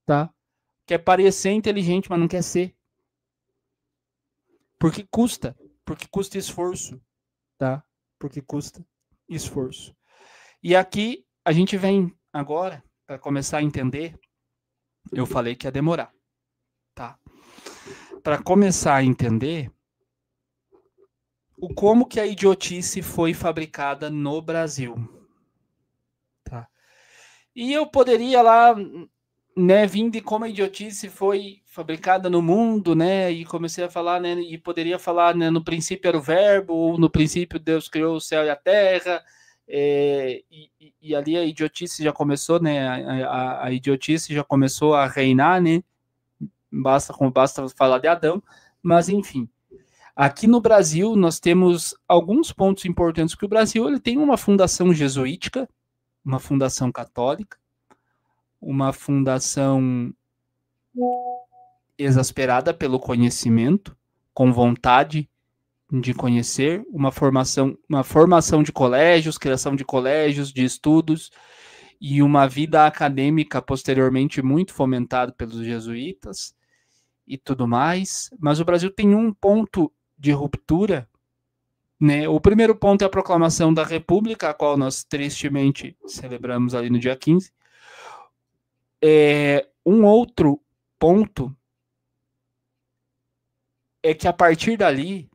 tá? Quer parecer inteligente, mas não quer ser. Porque custa esforço, tá? Porque custa esforço. E aqui a gente vem agora para começar a entender. Eu falei que ia demorar, tá? Para começar a entender o como que a idiotice foi fabricada no Brasil, tá? E eu poderia lá, né, vir de como a idiotice foi fabricada no mundo, né, e comecei a falar, né, e poderia falar, né, no princípio era o verbo, ou no princípio Deus criou o céu e a terra, e ali a idiotice já começou, né, a idiotice já começou a reinar, né, basta falar de Adão, mas enfim. Aqui no Brasil, nós temos alguns pontos importantes, que o Brasil ele tem uma fundação jesuítica, uma fundação católica, uma fundação exasperada pelo conhecimento, com vontade de conhecer, uma formação de colégios, criação de colégios, de estudos, e uma vida acadêmica posteriormente muito fomentada pelos jesuítas e tudo mais. Mas o Brasil tem um ponto de ruptura, né? O primeiro ponto é a proclamação da República, a qual nós tristemente celebramos ali no dia 15. Um outro ponto é que a partir dali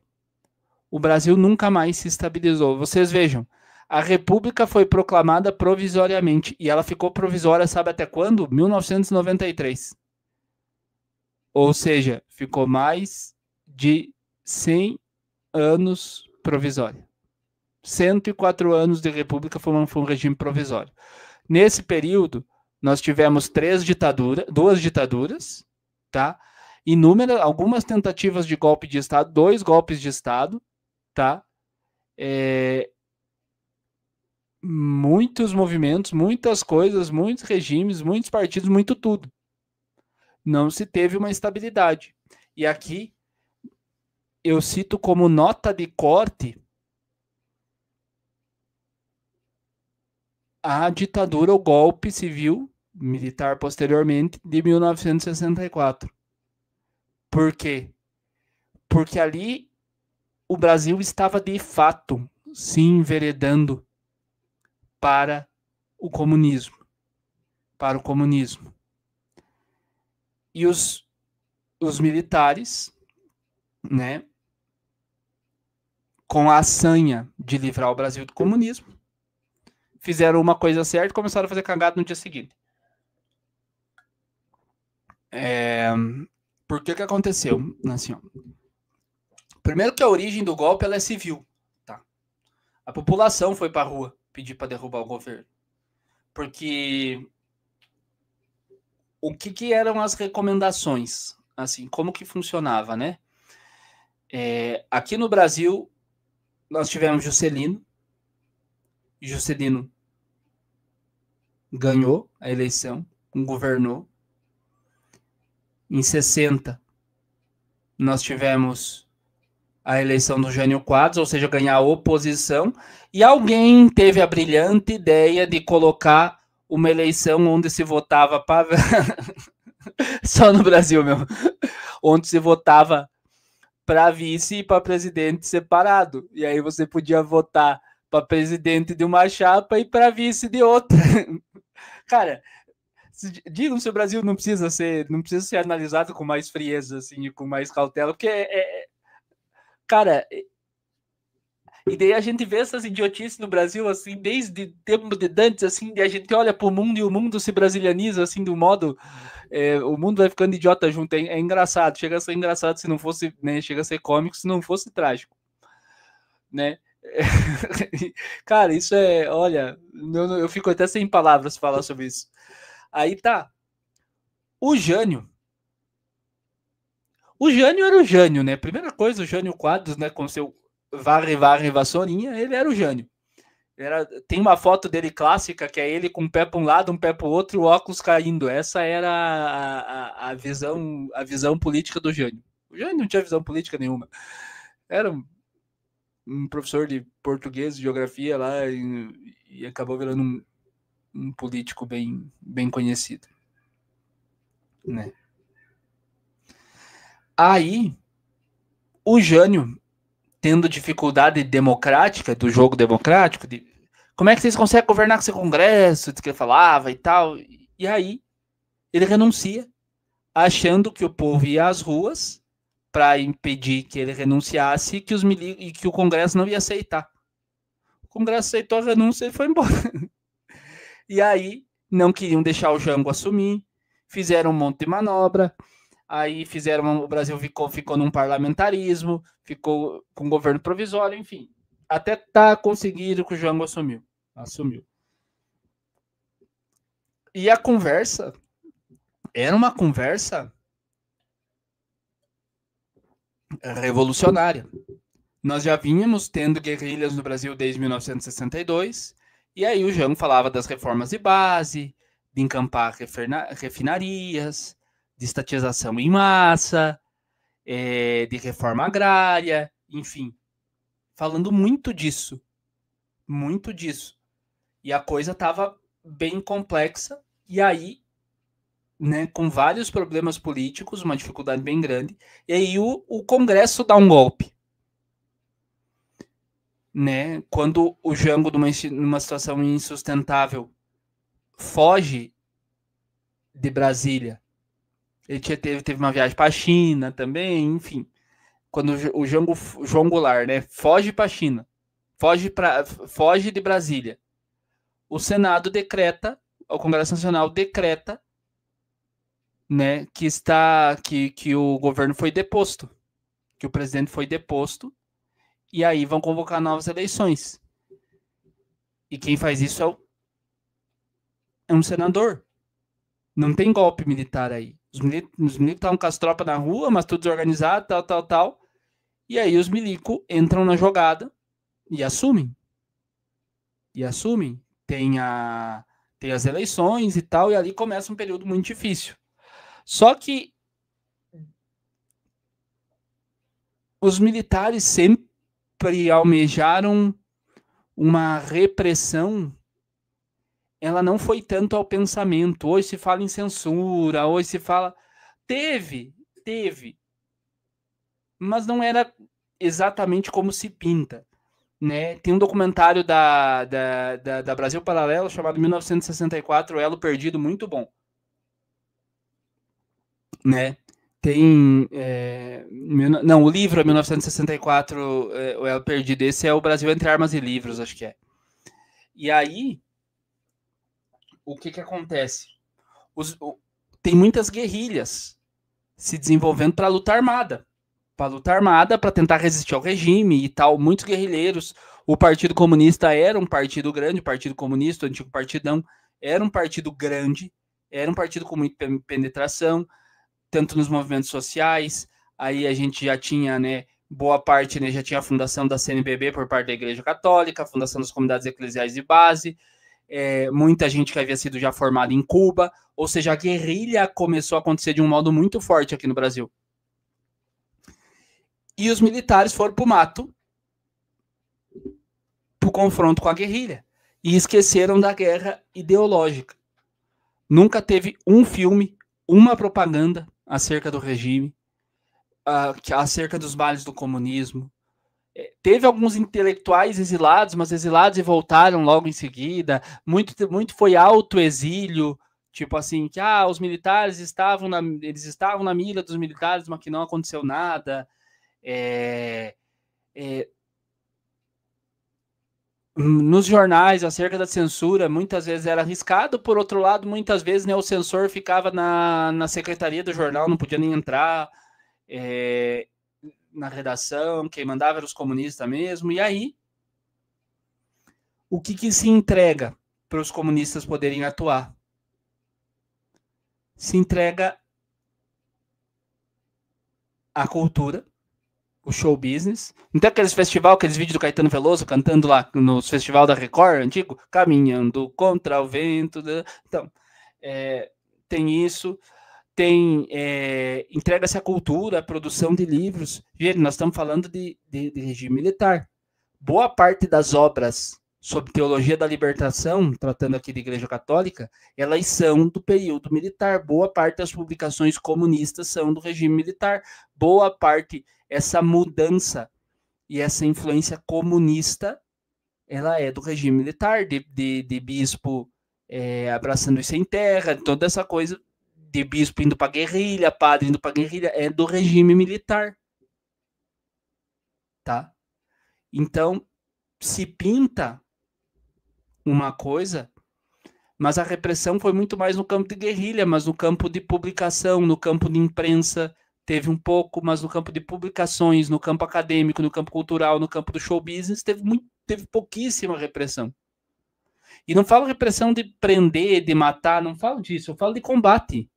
o Brasil nunca mais se estabilizou. Vocês vejam, a República foi proclamada provisoriamente e ela ficou provisória, sabe até quando? 1993. Ou seja, ficou mais de 100 anos provisória. 104 anos de República foi um regime provisório. Nesse período, nós tivemos duas ditaduras, tá? Algumas tentativas de golpe de Estado, 2 golpes de Estado, tá? Muitos movimentos, muitas coisas, muitos regimes, muitos partidos, muito tudo. Não se teve uma estabilidade. E aqui eu cito como nota de corte a ditadura, o golpe civil militar posteriormente de 1964. Por quê? Porque ali o Brasil estava de fato se enveredando para o comunismo, para o comunismo. E os militares, né, com a sanha de livrar o Brasil do comunismo, fizeram uma coisa certa e começaram a fazer cagada no dia seguinte. Por que aconteceu? Assim, ó. Primeiro que a origem do golpe ela é civil. Tá? A população foi para a rua pedir para derrubar o governo. Porque o que eram as recomendações? Assim, como que funcionava, né? Aqui no Brasil, nós tivemos Juscelino. Juscelino ganhou a eleição, governou. Em 60, nós tivemos a eleição do Jânio Quadros, ou seja, ganhar a oposição, e alguém teve a brilhante ideia de colocar uma eleição onde se votava para só no Brasil mesmo, onde se votava para vice e para presidente separado. E aí você podia votar para presidente de uma chapa e para vice de outra. Cara, digam se o Brasil não precisa ser analisado com mais frieza, assim, com mais cautela, porque cara, e daí a gente vê essas idiotices no Brasil, assim, desde tempo de Dantes, assim, e a gente olha pro mundo e o mundo se brasilianiza, assim, do modo, o mundo vai ficando idiota junto, é engraçado, chega a ser engraçado se não fosse, né, chega a ser cômico se não fosse trágico, né? Cara, isso olha, eu fico até sem palavras falar sobre isso. Aí tá, o Jânio era o Jânio, né? Primeira coisa, o Jânio Quadros, né, com seu varre, vassourinha, ele era o Jânio. Tem uma foto dele clássica, que é ele com um pé para um lado, um pé para o outro, o óculos caindo. Essa era a visão política do Jânio. O Jânio não tinha visão política nenhuma. Era um professor de português, de geografia lá, e acabou virando um político bem conhecido. né? Aí, o Jânio, tendo dificuldade democrática, do jogo democrático, como é que vocês conseguem governar com esse Congresso, que ele falava e tal, e aí ele renuncia, achando que o povo ia às ruas para impedir que ele renunciasse e que o Congresso não ia aceitar. O Congresso aceitou a renúncia e foi embora. E aí não queriam deixar o Jango assumir, fizeram um monte de manobra, aí o Brasil ficou num parlamentarismo, ficou com governo provisório, enfim, até conseguindo que o Jango assumiu. E a conversa era uma conversa revolucionária. Nós já vínhamos tendo guerrilhas no Brasil desde 1962, e aí o Jango falava das reformas de base, de encampar refinarias, de estatização em massa, de reforma agrária, enfim, falando muito disso. E a coisa estava bem complexa, e aí, né, com vários problemas políticos, uma dificuldade bem grande, e aí o Congresso dá um golpe. Né? Quando o Jango, numa situação insustentável, foge de Brasília, ele teve uma viagem para a China também, enfim. Quando o João Goulart, né, foge para a China, foge de Brasília, o Senado decreta, o Congresso Nacional decreta, né, que o governo foi deposto, que o presidente foi deposto, e aí vão convocar novas eleições. E quem faz isso é um senador. Não tem golpe militar aí. Os milicos estavam com as tropas na rua, mas tudo desorganizado, tal. E aí os milicos entram na jogada e assumem. Tem as eleições e tal, e ali começa um período muito difícil. Só que os militares sempre almejaram uma repressão. Ela não foi tanto ao pensamento. Hoje se fala em censura, hoje se fala... Teve. Mas não era exatamente como se pinta. Né? Tem um documentário da Brasil Paralelo chamado 1964, Elo Perdido, muito bom. Né? Tem... não, o livro é 1964, o Elo Perdido. Esse é o Brasil Entre Armas e Livros, acho que é. E aí... O que acontece? Tem muitas guerrilhas se desenvolvendo para luta armada. Para tentar resistir ao regime e tal. Muitos guerrilheiros. O Partido Comunista era um partido grande, o Partido Comunista, o antigo Partidão, era um partido grande, era um partido com muita penetração, tanto nos movimentos sociais. Aí a gente já tinha, né, boa parte, né, já tinha a fundação da CNBB por parte da Igreja Católica, a fundação das comunidades eclesiais de base, muita gente que havia sido já formada em Cuba, ou seja, a guerrilha começou a acontecer de um modo muito forte aqui no Brasil. E os militares foram para o mato, para o confronto com a guerrilha, e esqueceram da guerra ideológica. Nunca teve um filme, uma propaganda acerca do regime, acerca dos males do comunismo. Teve alguns intelectuais exilados, mas exilados e voltaram logo em seguida. Muito foi autoexílio, tipo assim, que os militares estavam na mira dos militares, mas que não aconteceu nada. Nos jornais, acerca da censura, muitas vezes era arriscado, por outro lado, muitas vezes, né, o censor ficava na secretaria do jornal, não podia nem entrar na redação, quem mandava era os comunistas mesmo, e aí o que se entrega para os comunistas poderem atuar? Se entrega a cultura, o show business. Não tem aqueles vídeos do Caetano Veloso cantando lá no festival da Record, antigo? Caminhando contra o vento. Então, tem isso. Entrega-se a cultura, a produção de livros. Gente, nós estamos falando de regime militar. Boa parte das obras sobre teologia da libertação, tratando aqui de Igreja Católica, elas são do período militar. Boa parte das publicações comunistas são do regime militar. Boa parte, essa mudança e essa influência comunista, ela é do regime militar, de bispo abraçando isso em terra, toda essa coisa de bispo indo para guerrilha, padre indo para guerrilha, é do regime militar. Tá? Então, se pinta uma coisa, mas a repressão foi muito mais no campo de guerrilha, mas no campo de publicação, no campo de imprensa, teve um pouco, mas no campo de publicações, no campo acadêmico, no campo cultural, no campo do show business, teve pouquíssima repressão. E não falo repressão de prender, de matar, não falo disso, eu falo de combate,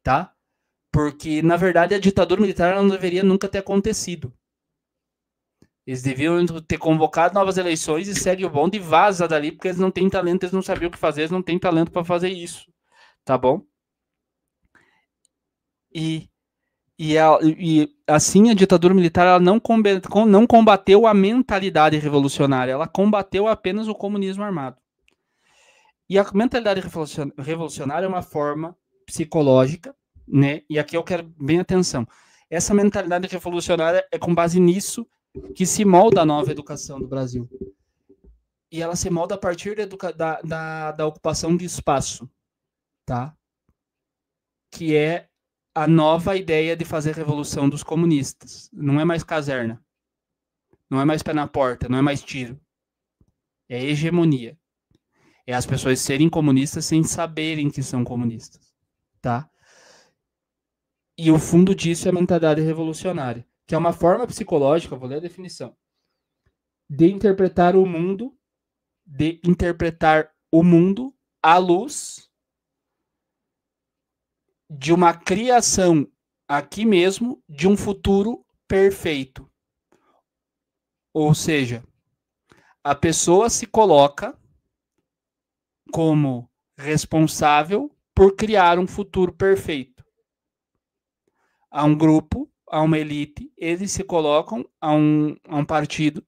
tá? Porque, na verdade, a ditadura militar não deveria nunca ter acontecido. Eles deviam ter convocado novas eleições e segue o bonde e vaza dali, porque eles não têm talento, eles não sabiam o que fazer, eles não têm talento para fazer isso, tá bom? E assim, a ditadura militar ela não combateu a mentalidade revolucionária, ela combateu apenas o comunismo armado. E a mentalidade revolucionária é uma forma psicológica, né? E aqui eu quero bem atenção. Essa mentalidade revolucionária é com base nisso que se molda a nova educação do Brasil. E ela se molda a partir da ocupação de espaço, tá? Que é a nova ideia de fazer revolução dos comunistas. Não é mais caserna. Não é mais pé na porta, não é mais tiro. É hegemonia. É as pessoas serem comunistas sem saberem que são comunistas, tá? E o fundo disso é a mentalidade revolucionária, que é uma forma psicológica, vou ler a definição, de interpretar o mundo à luz de uma criação aqui mesmo de um futuro perfeito. Ou seja, a pessoa se coloca como responsável por criar um futuro perfeito. Há um grupo, há uma elite, eles se colocam a um partido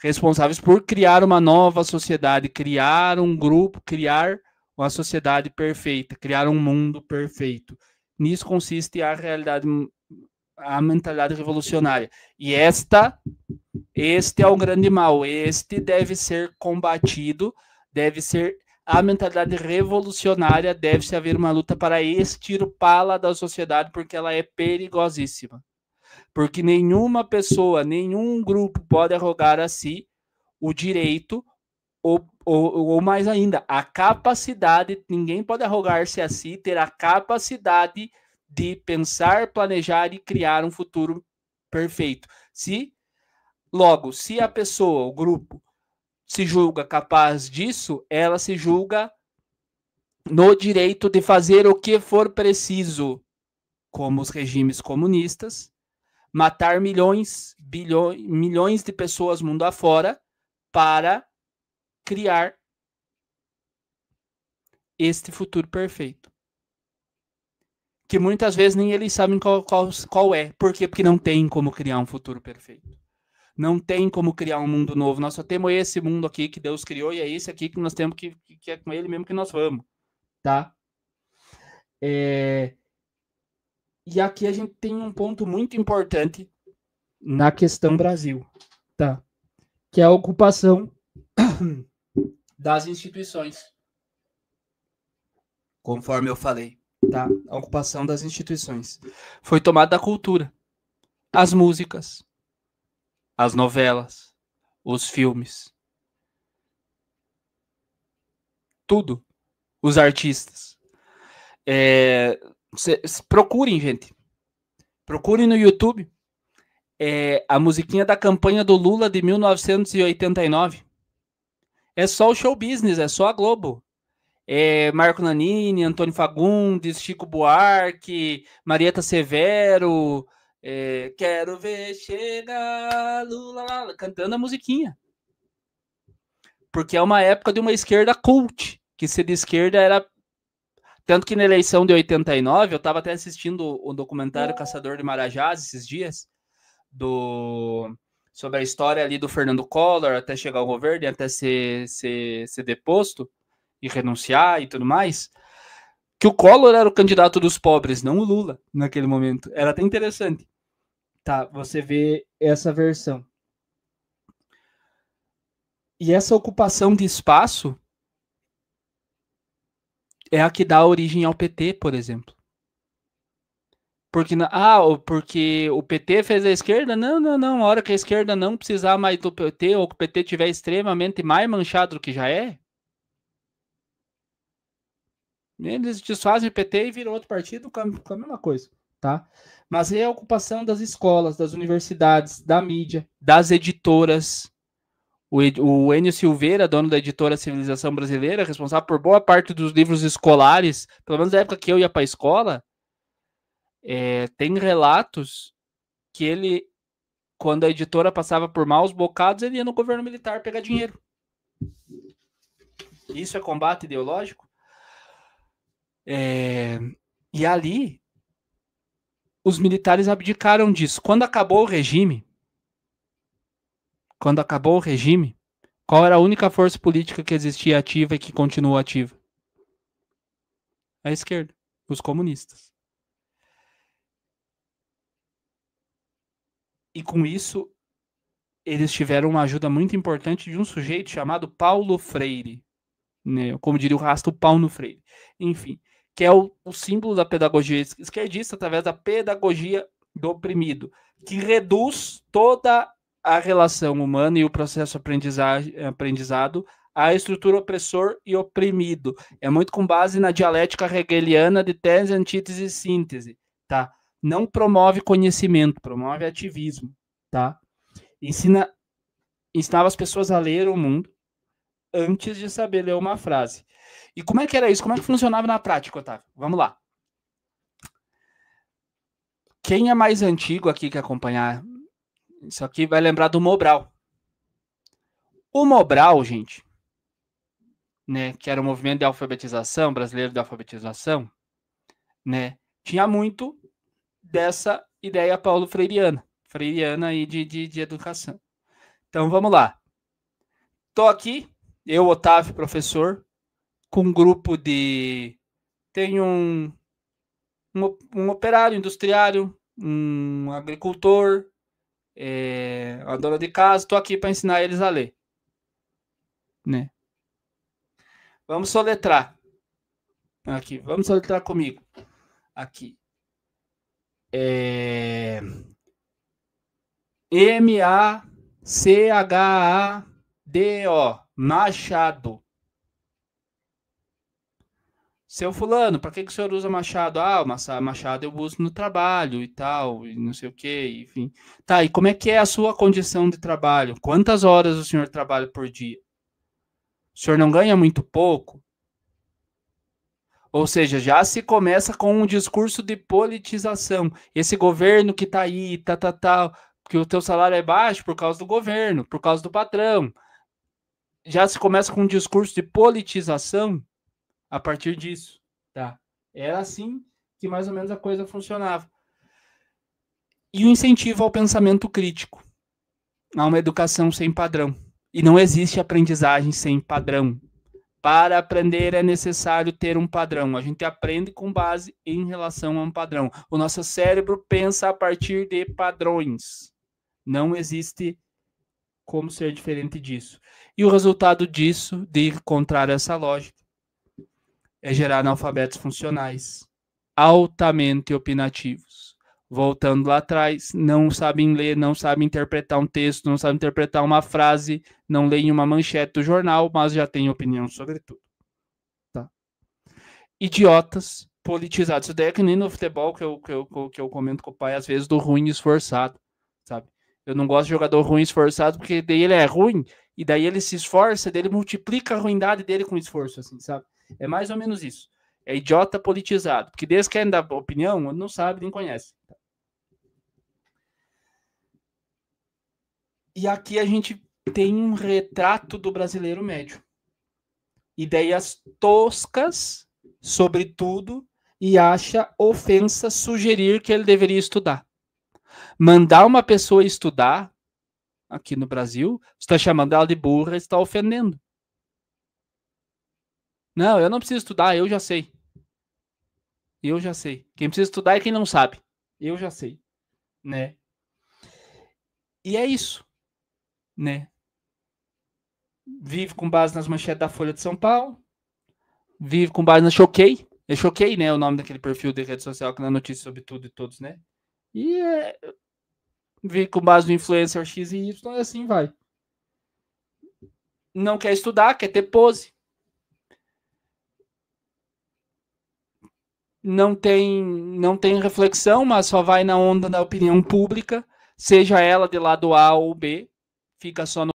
responsáveis por criar uma nova sociedade, criar um grupo, criar uma sociedade perfeita, criar um mundo perfeito. Nisso consiste a mentalidade revolucionária. E este é o grande mal. Este deve ser combatido, a mentalidade revolucionária, deve-se haver uma luta para extirpá-la da sociedade, porque ela é perigosíssima. Porque nenhuma pessoa, nenhum grupo pode arrogar a si o direito, ou mais ainda, a capacidade, ninguém pode arrogar-se a si, ter a capacidade de pensar, planejar e criar um futuro perfeito. Logo, se a pessoa, o grupo, se julga capaz disso, ela se julga no direito de fazer o que for preciso, como os regimes comunistas, matar milhões de pessoas mundo afora para criar este futuro perfeito. Que muitas vezes nem eles sabem qual é. Por quê? Porque não tem como criar um futuro perfeito. Não tem como criar um mundo novo. Nós só temos esse mundo aqui que Deus criou e é esse aqui que nós temos que é com ele mesmo que nós vamos. Tá? E aqui a gente tem um ponto muito importante na questão Brasil, tá? Que é a ocupação das instituições. Conforme eu falei, tá? A ocupação das instituições. Foi tomada da cultura. As músicas, as novelas, os filmes. Tudo. Os artistas. Procurem, gente. Procurem no YouTube a musiquinha da campanha do Lula de 1989. É só o show business, é só a Globo. Marco Nanini, Antônio Fagundes, Chico Buarque, Marieta Severo, quero ver chegar, Lula, cantando a musiquinha. Porque é uma época de uma esquerda cult, que ser de esquerda era... Tanto que na eleição de 89, eu estava até assistindo o documentário Caçador de Marajás esses dias, do sobre a história ali do Fernando Collor até chegar ao governo e até ser deposto e renunciar e tudo mais, que o Collor era o candidato dos pobres, não o Lula, naquele momento. Era até interessante. Tá, você vê essa versão. E essa ocupação de espaço é a que dá origem ao PT, por exemplo. Porque o PT fez a esquerda? Não. A hora que a esquerda não precisar mais do PT, ou que o PT tiver extremamente mais manchado do que já é, eles desfazem o PT e viram outro partido com a mesma coisa, tá? Mas é a ocupação das escolas, das universidades, da mídia, das editoras. O Enio Silveira, dono da editora Civilização Brasileira, responsável por boa parte dos livros escolares, pelo menos na época que eu ia para a escola, tem relatos que ele, quando a editora passava por maus bocados, ele ia no governo militar pegar dinheiro. Isso é combate ideológico? E ali, os militares abdicaram disso. Quando acabou o regime, qual era a única força política que existia ativa e que continua ativa? A esquerda, os comunistas. E com isso, eles tiveram uma ajuda muito importante de um sujeito chamado Paulo Freire, né? Como diria o Rastro, Paulo Freire. Enfim, que é o símbolo da pedagogia esquerdista através da pedagogia do oprimido, que reduz toda a relação humana e o processo aprendizado à estrutura opressor e oprimido. É muito com base na dialética hegeliana de tese, antítese e síntese, tá? Não promove conhecimento, promove ativismo, tá? Ensinava as pessoas a ler o mundo antes de saber ler uma frase. E como é que era isso? Como é que funcionava na prática, Otávio? Vamos lá. Quem é mais antigo aqui que acompanhar isso aqui vai lembrar do Mobral. O Mobral, gente, né, que era o movimento de alfabetização, brasileiro de alfabetização, né, tinha muito dessa ideia paulo freiriana aí de educação. Então, vamos lá. Estou aqui, eu, Otávio, professor, com um grupo de... Tem um operário, industriário, um agricultor, a dona de casa, estou aqui para ensinar eles a ler. Né? Vamos soletrar. Aqui, vamos soletrar comigo. Aqui. M-A-C-H-A-D-O. Machado. Seu fulano, para que o senhor usa machado? Ah, machado eu uso no trabalho e tal, e não sei o que, enfim. Tá, e como é que é a sua condição de trabalho? Quantas horas o senhor trabalha por dia? O senhor não ganha muito pouco? Ou seja, já se começa com um discurso de politização. Esse governo que tá aí, que o teu salário é baixo por causa do governo, por causa do patrão. Já se começa com um discurso de politização a partir disso, tá? Era assim que mais ou menos a coisa funcionava. E o incentivo ao pensamento crítico, a uma educação sem padrão. E não existe aprendizagem sem padrão. Para aprender é necessário ter um padrão. A gente aprende com base em relação a um padrão. O nosso cérebro pensa a partir de padrões. Não existe como ser diferente disso. E o resultado disso, de encontrar essa lógica, é gerar analfabetos funcionais, altamente opinativos. Voltando lá atrás, não sabem ler, não sabem interpretar um texto, não sabem interpretar uma frase, não leem uma manchete do jornal, mas já têm opinião sobre tudo. Tá? Idiotas politizados. Isso daí é que nem no futebol que eu comento com o pai, às vezes, do ruim esforçado, sabe? Eu não gosto de jogador ruim esforçado, porque daí ele é ruim, e daí ele se esforça, daí ele multiplica a ruindade dele com esforço, assim, sabe? É mais ou menos isso. É idiota politizado. Porque desde que querem dar opinião, não sabe, nem conhece. E aqui a gente tem um retrato do brasileiro médio. Ideias toscas sobre tudo e acha ofensa sugerir que ele deveria estudar. Mandar uma pessoa estudar, aqui no Brasil, você está chamando ela de burra, está ofendendo. Não, eu não preciso estudar, eu já sei. Eu já sei. Quem precisa estudar é quem não sabe. Eu já sei, né? E é isso, né? Vive com base nas manchetes da Folha de São Paulo. Vive com base na Choquei. É Choquei, né? O nome daquele perfil de rede social que dá notícia sobre tudo e todos, né? E vive com base no influencer X e Y e assim vai. Não quer estudar, quer ter pose. Não tem reflexão, mas só vai na onda da opinião pública, seja ela de lado A ou B, fica só no